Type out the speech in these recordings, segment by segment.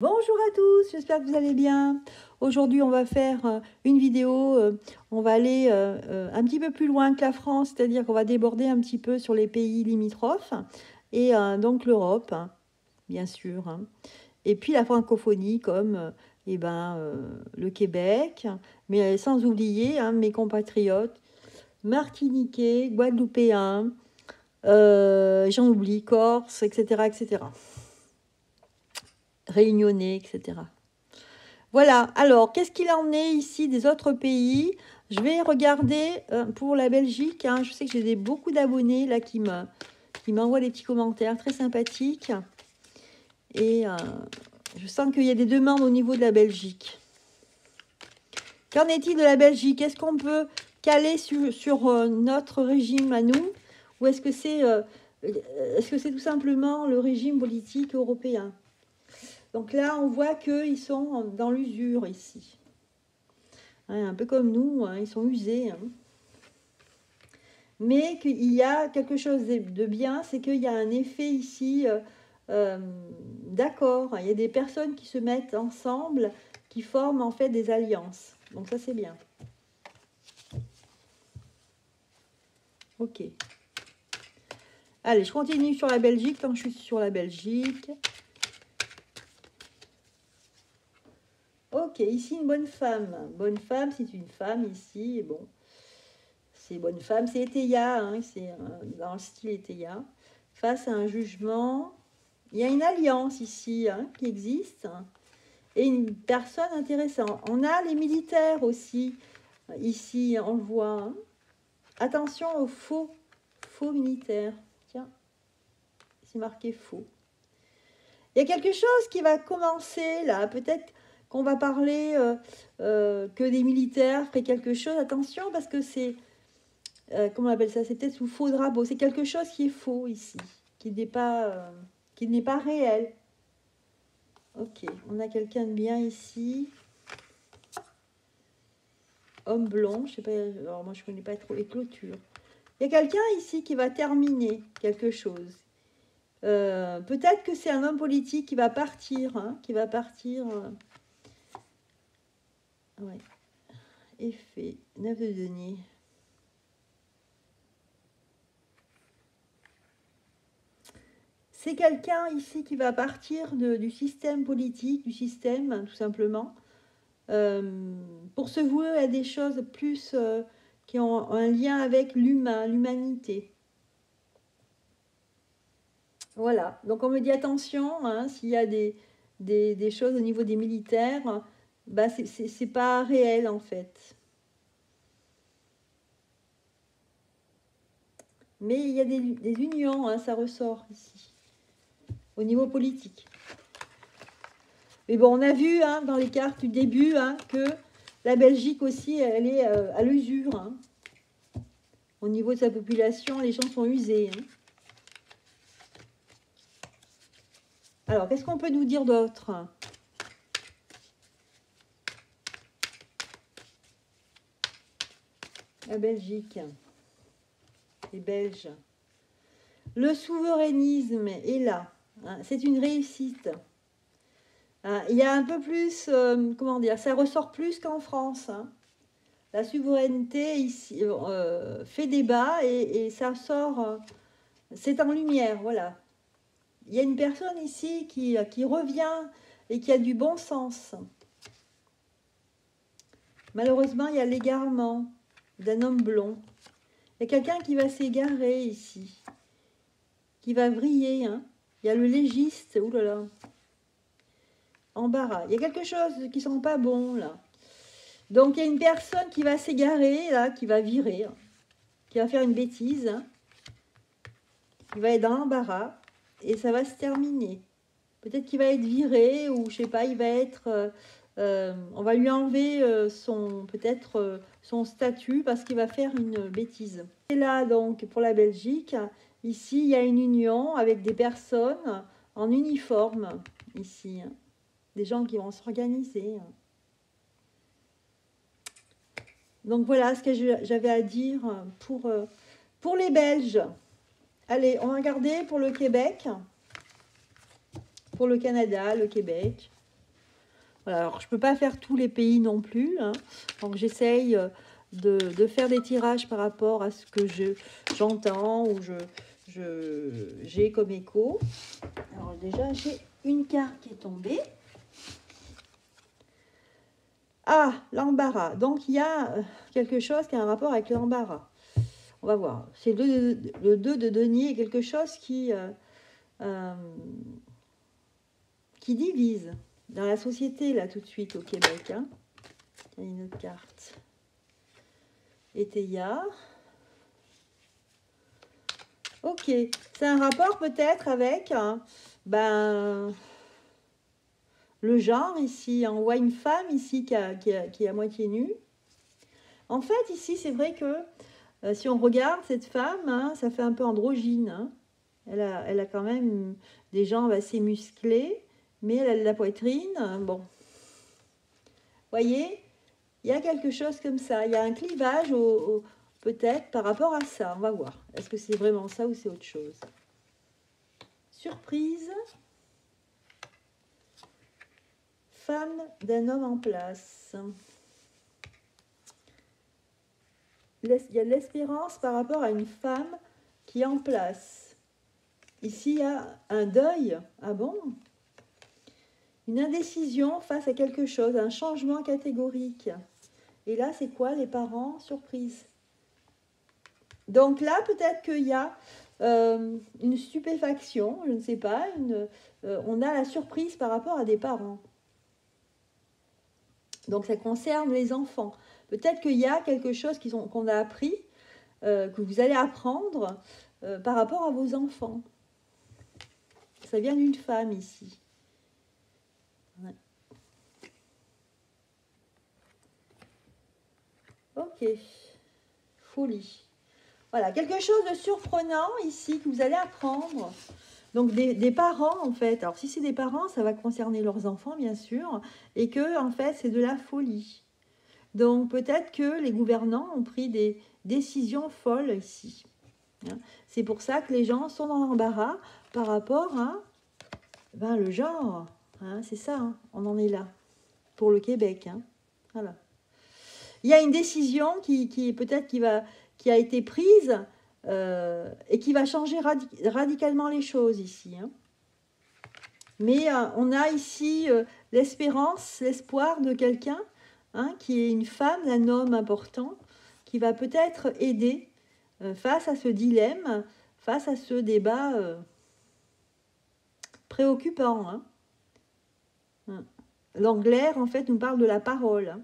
Bonjour à tous, j'espère que vous allez bien. Aujourd'hui, on va faire une vidéo, on va aller un petit peu plus loin que la France, c'est-à-dire qu'on va déborder un petit peu sur les pays limitrophes et donc l'Europe, hein, bien sûr, hein. Et puis la francophonie comme le Québec, mais sans oublier hein, mes compatriotes martiniquais, guadeloupéens, j'en oublie, Corse, etc., etc., réunionnais, etc. Voilà, alors, qu'est-ce qu'il en est ici des autres pays? Je vais regarder pour la Belgique, hein. Je sais que j'ai beaucoup d'abonnés là qui m'envoient des petits commentaires très sympathiques. Et je sens qu'il y a des demandes au niveau de la Belgique. Qu'en est-il de la Belgique? Est-ce qu'on peut caler sur notre régime à nous? Ou est-ce que c'est tout simplement le régime politique européen? Donc là, on voit qu'ils sont dans l'usure ici. Hein, un peu comme nous, hein, ils sont usés. Hein. Mais qu'il y a quelque chose de bien, c'est qu'il y a un effet ici d'accord. Il y a des personnes qui se mettent ensemble, qui forment en fait des alliances. Donc ça, c'est bien. Ok. Allez, je continue sur la Belgique, tant que je suis sur la Belgique. Ok, ici une bonne femme. Bonne femme, c'est une femme ici. Bon, c'est bonne femme, c'est Eteia, hein, c'est dans le style Eteia. Face à un jugement, il y a une alliance ici hein, qui existe et une personne intéressante. On a les militaires aussi, ici, on le voit. Hein. Attention aux faux militaires. Tiens, c'est marqué faux. Il y a quelque chose qui va commencer là, peut-être qu'on va parler que des militaires feraient quelque chose. Attention parce que c'est, comment on appelle ça? C'est peut-être sous faux drapeau. C'est quelque chose qui est faux ici, qui n'est pas réel. Ok, on a quelqu'un de bien ici. Homme blond, je sais pas, alors moi je connais pas trop les clôtures. Il y a quelqu'un ici qui va terminer quelque chose. Peut-être que c'est un homme politique qui va partir, hein, qui va partir. Ouais. Effet, 9 de denier. C'est quelqu'un ici qui va partir du système politique, du système, tout simplement, pour se vouer à des choses plus qui ont un lien avec l'humanité. Voilà, donc on me dit attention, hein, s'il y a des choses au niveau des militaires, bah c'est pas réel en fait. Mais il y a des unions, hein, ça ressort ici, au niveau politique. Mais bon, on a vu hein, dans les cartes du début hein, que la Belgique aussi, elle est à l'usure. Hein. Au niveau de sa population, les gens sont usés. Hein. Alors, qu'est-ce qu'on peut nous dire d'autre? La Belgique, les Belges. Le souverainisme est là. Hein, c'est une réussite. Hein, il y a un peu plus, comment dire, ça ressort plus qu'en France. Hein. La souveraineté ici fait débat et ça sort, c'est en lumière, voilà. Il y a une personne ici qui revient et qui a du bon sens. Malheureusement, il y a l'égarement d'un homme blond. Il y a quelqu'un qui va s'égarer ici, qui va vriller. Hein. Il y a le légiste, oulala, embarras. Il y a quelque chose qui ne sent pas bon, là. Donc, il y a une personne qui va s'égarer, là, qui va virer, hein, qui va faire une bêtise, hein, qui va être dans l'embarras, et ça va se terminer. Peut-être qu'il va être viré, ou je sais pas, il va être... on va lui enlever peut-être son statut parce qu'il va faire une bêtise. Et là, donc, pour la Belgique, ici, il y a une union avec des personnes en uniforme, ici. Hein. Des gens qui vont s'organiser. Donc, voilà ce que j'avais à dire pour les Belges. Allez, on va regarder pour le Québec, pour le Canada, le Québec. Voilà, alors, je ne peux pas faire tous les pays non plus, hein. Donc, j'essaye de faire des tirages par rapport à ce que j'entends ou j'ai comme écho. Alors, déjà, j'ai une carte qui est tombée. Ah, l'embarras. Donc, il y a quelque chose qui a un rapport avec l'embarras. On va voir. C'est le 2 de denier, quelque chose qui divise dans la société, là, tout de suite, au Québec. Hein. Il y a une autre carte. Eteia. Ok. C'est un rapport peut-être avec le genre ici. On voit une femme ici qui est à moitié nue. En fait, ici, c'est vrai que si on regarde cette femme, hein, ça fait un peu androgyne. Hein. Elle a quand même des jambes assez musclées, mais elle a de la poitrine. Bon. Voyez, il y a quelque chose comme ça. Il y a un clivage peut-être par rapport à ça. On va voir. Est-ce que c'est vraiment ça ou c'est autre chose? Surprise. Femme d'un homme en place. Il y a de l'espérance par rapport à une femme qui est en place. Ici, il y a un deuil. Ah bon? Une indécision face à quelque chose, un changement catégorique. Et là, c'est quoi les parents? Surprise. Donc là, peut-être qu'il y a une stupéfaction, je ne sais pas. On a la surprise par rapport à des parents. Donc ça concerne les enfants. Peut-être qu'il y a quelque chose qu'on a appris, que vous allez apprendre par rapport à vos enfants. Ça vient d'une femme ici. Ouais. Ok. Folie. Voilà, quelque chose de surprenant ici que vous allez apprendre. Donc des parents en fait. Alors si c'est des parents, ça va concerner leurs enfants bien sûr. Et que en fait c'est de la folie. Donc peut-être que les gouvernants ont pris des décisions folles ici. C'est pour ça que les gens sont dans l'embarras par rapport à le genre. Hein, c'est ça, hein, on en est là. Pour le Québec. Hein. Voilà. Il y a une décision qui peut-être qui a été prise et qui va changer radicalement les choses ici. Hein. Mais on a ici l'espérance, l'espoir de quelqu'un qui est une femme, un homme important, qui va peut-être aider face à ce dilemme, face à ce débat préoccupant. Hein. L'Anglaire, en fait, nous parle de la parole. Hein.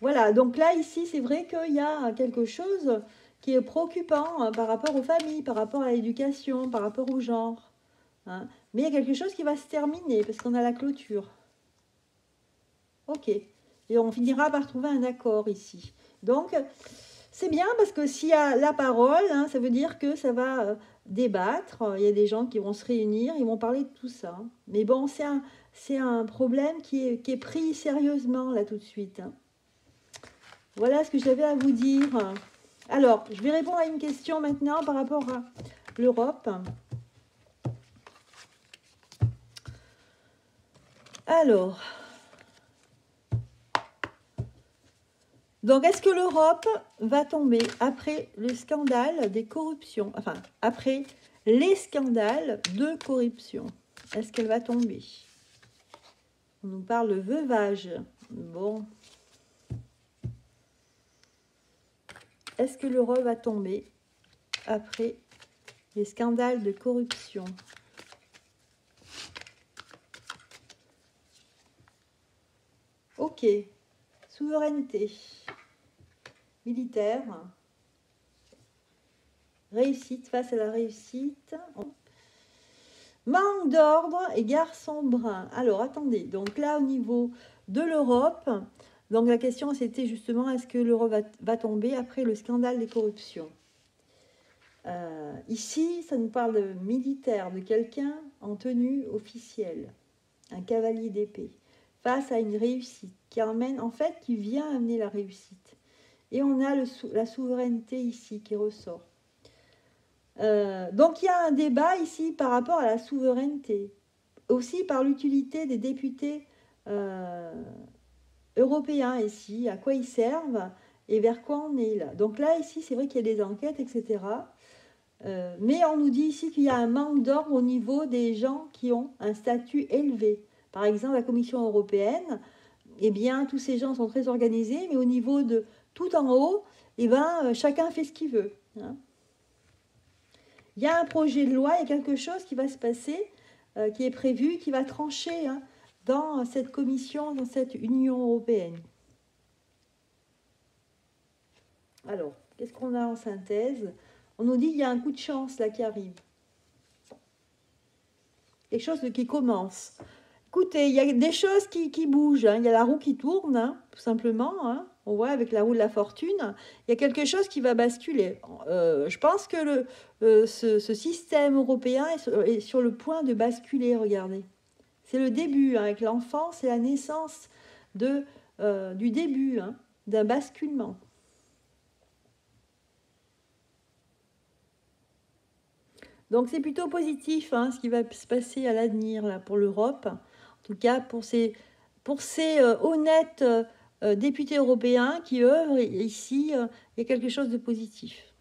Voilà, donc là, ici, c'est vrai qu'il y a quelque chose qui est préoccupant par rapport aux familles, par rapport à l'éducation, par rapport au genre. Hein. Mais il y a quelque chose qui va se terminer, parce qu'on a la clôture. Ok. Et on finira par trouver un accord ici. Donc, c'est bien, parce que s'il y a la parole, ça veut dire que ça va débattre. Il y a des gens qui vont se réunir, ils vont parler de tout ça. Mais bon, c'est un problème qui est pris sérieusement, là, tout de suite. Hein. Voilà ce que j'avais à vous dire. Alors, je vais répondre à une question maintenant par rapport à l'Europe. Alors, donc est-ce que l'Europe va tomber après le scandale des corruptions, enfin, après les scandales de corruption? Est-ce qu'elle va tomber? On nous parle de veuvage. Bon. Est-ce que l'Europe va tomber après les scandales de corruption? Ok. Souveraineté. Militaire. Réussite face à la réussite. Manque d'ordre et garçon brun. Alors, attendez. Donc là, au niveau de l'Europe, donc la question, c'était justement, est-ce que l'Europe va tomber après le scandale des corruptions? Ici, ça nous parle de militaire, de quelqu'un en tenue officielle, un cavalier d'épée, face à une réussite qui emmène, en fait, qui vient amener la réussite. Et on a la souveraineté ici qui ressort. Donc il y a un débat ici par rapport à la souveraineté. aussi par l'utilité des députés européens ici, à quoi ils servent et vers quoi on est là. Donc là, ici, c'est vrai qu'il y a des enquêtes, etc. Mais on nous dit ici qu'il y a un manque d'ordre au niveau des gens qui ont un statut élevé. Par exemple, la Commission européenne, eh bien, tous ces gens sont très organisés, mais au niveau de tout en haut, eh ben, chacun fait ce qu'il veut. Hein. Il y a un projet de loi, il y a quelque chose qui va se passer, qui est prévu, qui va trancher hein, dans cette commission, dans cette Union européenne. Alors, qu'est-ce qu'on a en synthèse? On nous dit qu'il y a un coup de chance là qui arrive. Quelque chose qui commence. Écoutez, il y a des choses qui bougent. Hein. Il y a la roue qui tourne, hein, tout simplement. Hein. On voit avec la roue de la fortune. Il y a quelque chose qui va basculer. Je pense que ce système européen est sur le point de basculer, regardez. C'est le début, hein, avec l'enfant, c'est la naissance du début, hein, d'un basculement. Donc c'est plutôt positif hein, ce qui va se passer à l'avenir là, pour l'Europe. En tout cas pour ces honnêtes députés européens qui œuvrent ici, il y a quelque chose de positif.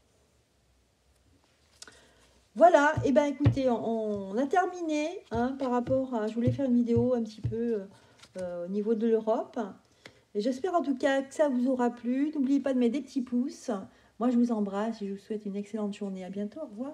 Voilà, et bien écoutez, on a terminé hein, par rapport à... Je voulais faire une vidéo un petit peu au niveau de l'Europe. J'espère en tout cas que ça vous aura plu. N'oubliez pas de mettre des petits pouces. Moi je vous embrasse et je vous souhaite une excellente journée. À bientôt, au revoir.